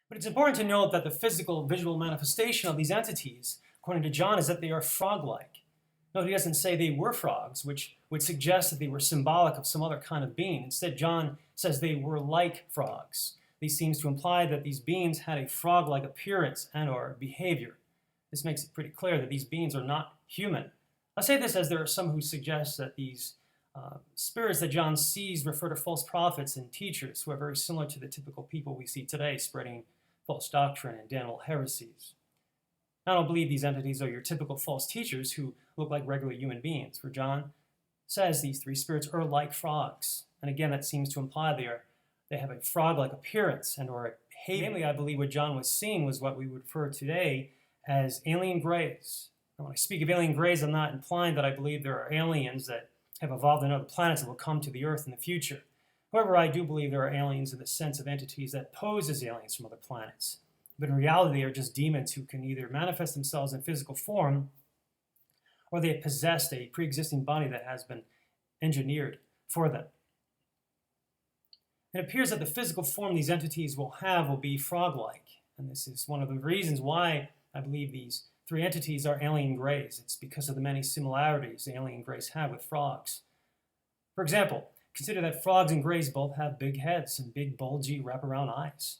But it's important to note that the physical, visual manifestation of these entities, according to John, is that they are frog-like. Note he doesn't say they were frogs, which would suggest that they were symbolic of some other kind of being. Instead, John says they were like frogs. This seems to imply that these beings had a frog-like appearance and or behavior. This makes it pretty clear that these beings are not human. I say this as there are some who suggest that these spirits that John sees refer to false prophets and teachers who are very similar to the typical people we see today spreading false doctrine and damnable heresies. I don't believe these entities are your typical false teachers who look like regular human beings, for John says these three spirits are like frogs. And again, that seems to imply they have a frog-like appearance and or a behavior. Mainly, I believe what John was seeing was what we would refer today as alien grays. And when I speak of alien grays, I'm not implying that I believe there are aliens that have evolved on other planets that will come to the Earth in the future. However, I do believe there are aliens in the sense of entities that pose as aliens from other planets. But in reality, they are just demons who can either manifest themselves in physical form or they have possessed a pre-existing body that has been engineered for them. It appears that the physical form these entities will have will be frog-like. And this is one of the reasons why I believe these three entities are alien grays. It's because of the many similarities the alien grays have with frogs. For example, consider that frogs and grays both have big heads and big, bulgy, wraparound eyes.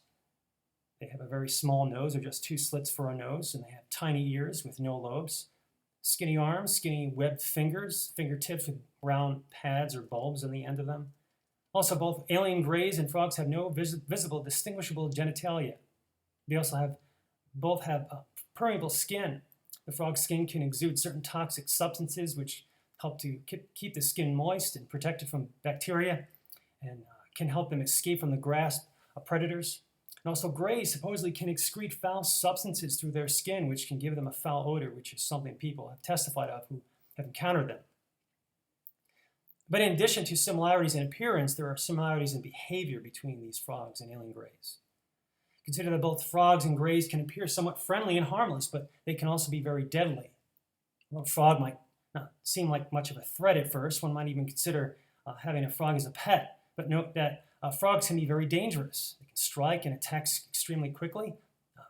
They have a very small nose, or just two slits for a nose, and they have tiny ears with no lobes, skinny arms, skinny webbed fingers, fingertips with round pads or bulbs on the end of them. Also, both alien grays and frogs have no visible, distinguishable genitalia. They also both have permeable skin. The frog's skin can exude certain toxic substances which help to keep the skin moist and protect it from bacteria and can help them escape from the grasp of predators. And also, grays supposedly can excrete foul substances through their skin, which can give them a foul odor, which is something people have testified of who have encountered them. But in addition to similarities in appearance, there are similarities in behavior between these frogs and alien grays. Consider that both frogs and grays can appear somewhat friendly and harmless, but they can also be very deadly. While a frog might not seem like much of a threat at first, one might even consider having a frog as a pet. But note that frogs can be very dangerous. They can strike and attack extremely quickly.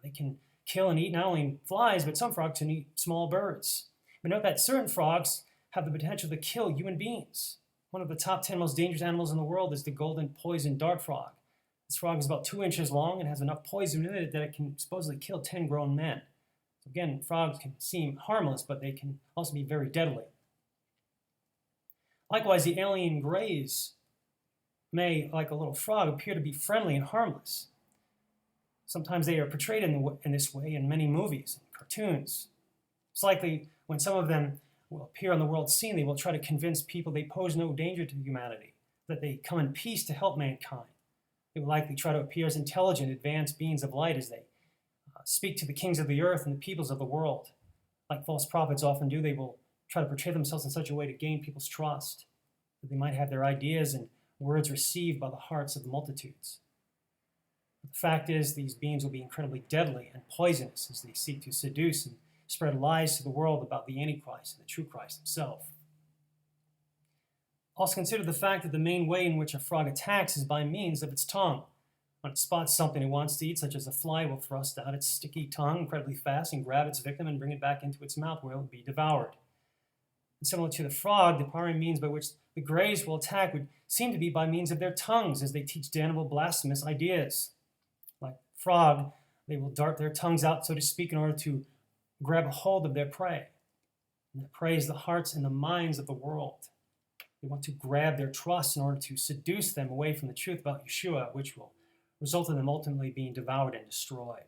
They can kill and eat not only flies, but some frogs can eat small birds. But note that certain frogs have the potential to kill human beings. One of the top 10 most dangerous animals in the world is the golden poison dart frog. This frog is about 2 inches long and has enough poison in it that it can supposedly kill 10 grown men. So again, frogs can seem harmless, but they can also be very deadly. Likewise, the alien grays may, like a little frog, appear to be friendly and harmless. Sometimes they are portrayed in this way in many movies and cartoons. It's likely when some of them will appear on the world scene, they will try to convince people they pose no danger to humanity, that they come in peace to help mankind. They will likely try to appear as intelligent, advanced beings of light as they speak to the kings of the earth and the peoples of the world. Like false prophets often do, they will try to portray themselves in such a way to gain people's trust, that they might have their ideas and words received by the hearts of the multitudes. But the fact is, these beings will be incredibly deadly and poisonous as they seek to seduce and spread lies to the world about the Antichrist and the true Christ himself. Also consider the fact that the main way in which a frog attacks is by means of its tongue. When it spots something it wants to eat, such as a fly, will thrust out its sticky tongue incredibly fast and grab its victim and bring it back into its mouth where it will be devoured. And similar to the frog, the primary means by which the grays will attack would seem to be by means of their tongues as they teach damnable blasphemous ideas. Like frog, they will dart their tongues out, so to speak, in order to grab a hold of their prey. And their prey is the hearts and the minds of the world. They want to grab their trust in order to seduce them away from the truth about Yeshua, which will result in them ultimately being devoured and destroyed.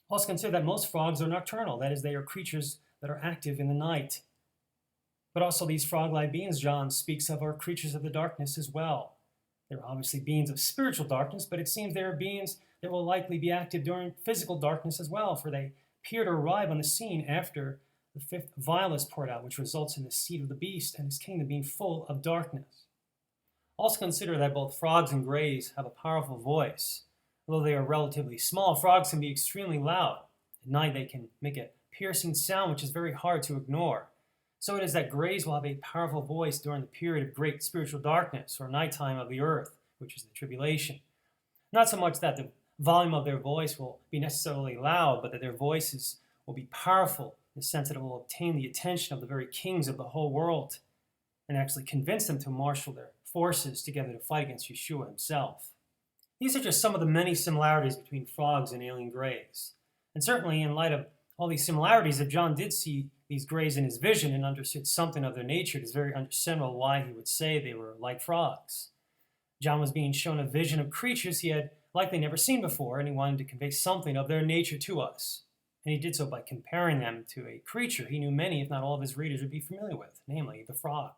Also consider that most frogs are nocturnal. That is, they are creatures that are active in the night. But also these frog-like beings John speaks of are creatures of the darkness as well. They're obviously beings of spiritual darkness, but it seems they are beings that will likely be active during physical darkness as well, for they appear to arrive on the scene after the fifth vial is poured out, which results in the seed of the beast and his kingdom being full of darkness. Also consider that both frogs and grays have a powerful voice. Although they are relatively small, frogs can be extremely loud. At night they can make a piercing sound which is very hard to ignore. So it is that grays will have a powerful voice during the period of great spiritual darkness or nighttime of the earth, which is the tribulation. Not so much that the volume of their voice will be necessarily loud, but that their voices will be powerful in the sense that it will obtain the attention of the very kings of the whole world and actually convince them to marshal their forces together to fight against Yeshua himself. These are just some of the many similarities between frogs and alien greys. And certainly, in light of all these similarities, if John did see these greys in his vision and understood something of their nature, it is very understandable why he would say they were like frogs. John was being shown a vision of creatures he had likely never seen before, and he wanted to convey something of their nature to us. And he did so by comparing them to a creature he knew many, if not all of his readers would be familiar with, namely the frog.